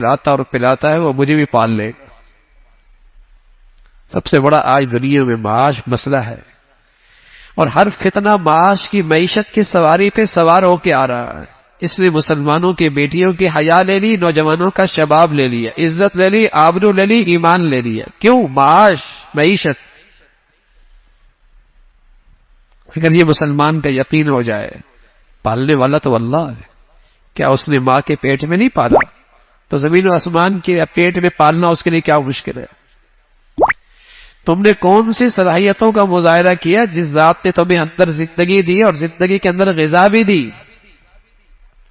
کھلاتا اور پلاتا ہے وہ مجھے بھی پال لے گا۔ سب سے بڑا آج دنیا میں معاش مسئلہ ہے، اور ہر فتنہ معاش کی معیشت کی سواری پہ سوار ہو کے آ رہا ہے۔ اس نے مسلمانوں کی بیٹیوں کی حیا لے لی، نوجوانوں کا شباب لے لیا، عزت لے لی، آبرو لے لی، ایمان لے لیا۔ کیوں؟ معاش، معیشت۔ اگر یہ مسلمان کا یقین ہو جائے پالنے والا تو اللہ ہے، کیا اس نے ماں کے پیٹ میں نہیں پالا؟ تو زمین و آسمان کے پیٹ میں پالنا اس کے لیے کیا مشکل ہے؟ تم نے کون سی صلاحیتوں کا مظاہرہ کیا جس ذات نے تمہیں اندر زندگی دی اور زندگی کے اندر غذا بھی دی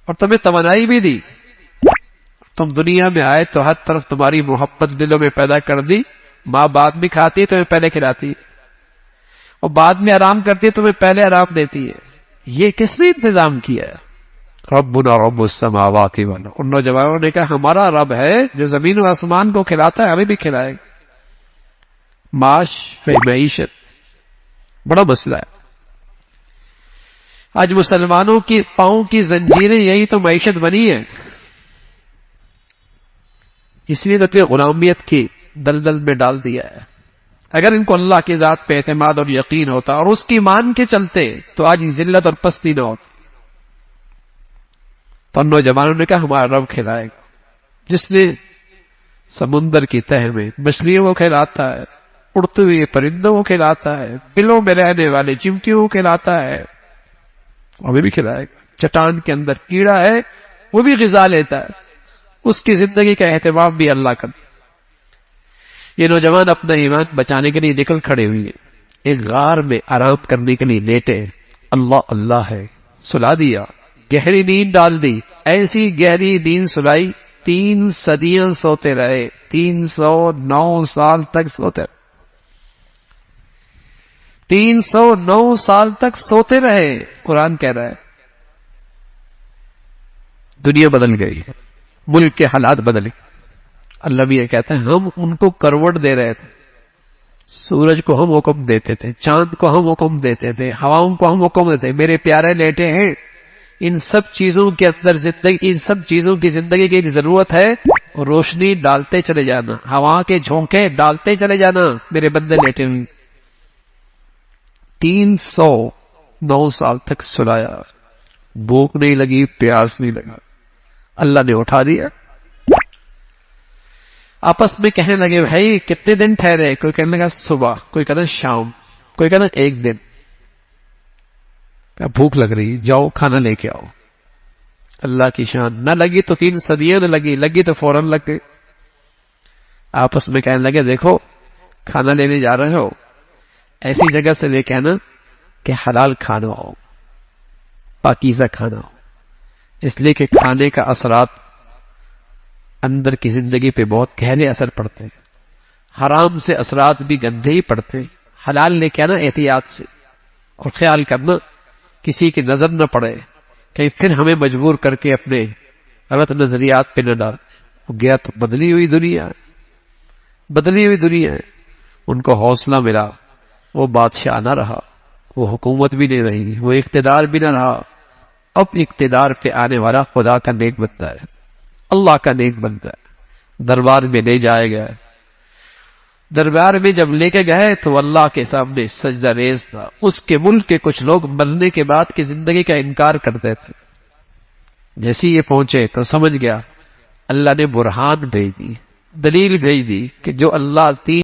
اور تمہیں توانائی بھی دی؟ تم دنیا میں آئے تو ہر طرف تمہاری محبت دلوں میں پیدا کر دی۔ ماں بعد میں کھاتی ہے، تمہیں پہلے کھلاتی ہے، اور بعد میں آرام کرتی ہے، تمہیں پہلے آرام دیتی ہے۔ یہ کس نے انتظام کیا ہے؟ ربنا رب السماوات والارض۔ ان نوجوانوں نے کہا ہمارا رب ہے جو زمین و آسمان کو کھلاتا ہے، ہمیں بھی کھلائے گا۔ معاش معیشت بڑا مسئلہ ہے۔ آج مسلمانوں کی پاؤں کی زنجیریں یہی تو معیشت بنی ہے، اس لیے تو اپنی غلامیت کی دلدل میں ڈال دیا ہے۔ اگر ان کو اللہ کی ذات پہ اعتماد اور یقین ہوتا اور اس کی مان کے چلتے تو آج ذلت اور پستی نہ ہوتی۔ تو نوجوانوں نے کہا ہمارا رب کھلائے گا، جس نے سمندر کی تہ میں مچھلیوں کو کھلاتا ہے، اڑتے ہوئے پرندوں کو کھلاتا ہے، بلوں میں رہنے والے چمٹیوں کو کھلاتا ہے، ہمیں بھی کھلائے گا۔ چٹان کے اندر کیڑا ہے وہ بھی غذا لیتا ہے، اس کی زندگی کا اہتمام بھی اللہ کرتا۔ یہ نوجوان اپنا ایمان بچانے کے لیے نکل کھڑے ہوئے، ایک غار میں آرام کرنے کے لیے لیٹے، اللہ اللہ ہے، سلا دیا، گہری نیند ڈال دی۔ ایسی گہری نیند سلائی 3 صدیاں سوتے رہے، 309 سال تک سوتے رہے، 309 سال تک سوتے رہے۔ قرآن کہہ رہا ہے دنیا بدل گئی، ملک کے حالات بدل گئے۔ اللہ بھی یہ کہتا ہے ہم ان کو کروٹ دے رہے تھے، سورج کو ہم حکم دیتے تھے، چاند کو ہم حکم دیتے تھے، ہواؤں کو ہم حکم دیتے، میرے پیارے لیٹے ہیں۔ ان سب چیزوں کے اندر زندگی، ان سب چیزوں کی زندگی کی ضرورت ہے، روشنی ڈالتے چلے جانا، ہوا کے جھونکے ڈالتے چلے جانا، میرے بندے لیٹے ہوئے۔ 309 سال تک سلایا، بھوک نہیں لگی، پیاس نہیں لگا، اللہ نے اٹھا دیا۔ آپس میں کہنے لگے بھائی کتنے دن ٹھہرے؟ کوئی کہنے لگا صبح، کوئی کہنا شام، کوئی کہنا 1 دن۔ بھوک لگ رہی، جاؤ کھانا لے کے آؤ۔ اللہ کی شان، نہ لگی تو 3 صدیاں، نہ لگی، لگی تو فوراً لگ گئی۔ آپس میں کہنے لگے دیکھو کھانا لینے جا رہے ہو، ایسی جگہ سے لے کے آنا کہ حلال کھانا ہو، پاکیزہ کھانا ہو، اس لیے کہ کھانے کا اثرات اندر کی زندگی پہ بہت گہرے اثر پڑتے ہیں۔ حرام سے اثرات بھی گندے ہی پڑتے ہیں۔ حلال لے کے آنا احتیاط سے، اور خیال کرنا کسی کی نظر نہ پڑے، کہیں پھر ہمیں مجبور کر کے اپنے غلط نظریات پہ نہ ڈال۔ وہ گیا تو بدلی ہوئی دنیا ہے، بدلی ہوئی دنیا ہے۔ ان کو حوصلہ ملا، وہ بادشاہ نہ رہا، وہ حکومت بھی نہیں رہی، وہ اقتدار بھی نہ رہا۔ اب اقتدار پہ آنے والا خدا کا نیک بنتا ہے، اللہ کا نیک بنتا ہے۔ دربار میں لے جائے گا، دربار میں جب لے کے گئے تو اللہ کے سامنے سجدہ ریز تھا۔ اس کے ملک کے کچھ لوگ مرنے کے بعد کی زندگی کا انکار کرتے تھے۔ جیسے یہ پہنچے تو سمجھ گیا اللہ نے برہان بھیج دی، دلیل بھیج دی کہ جو اللہ 3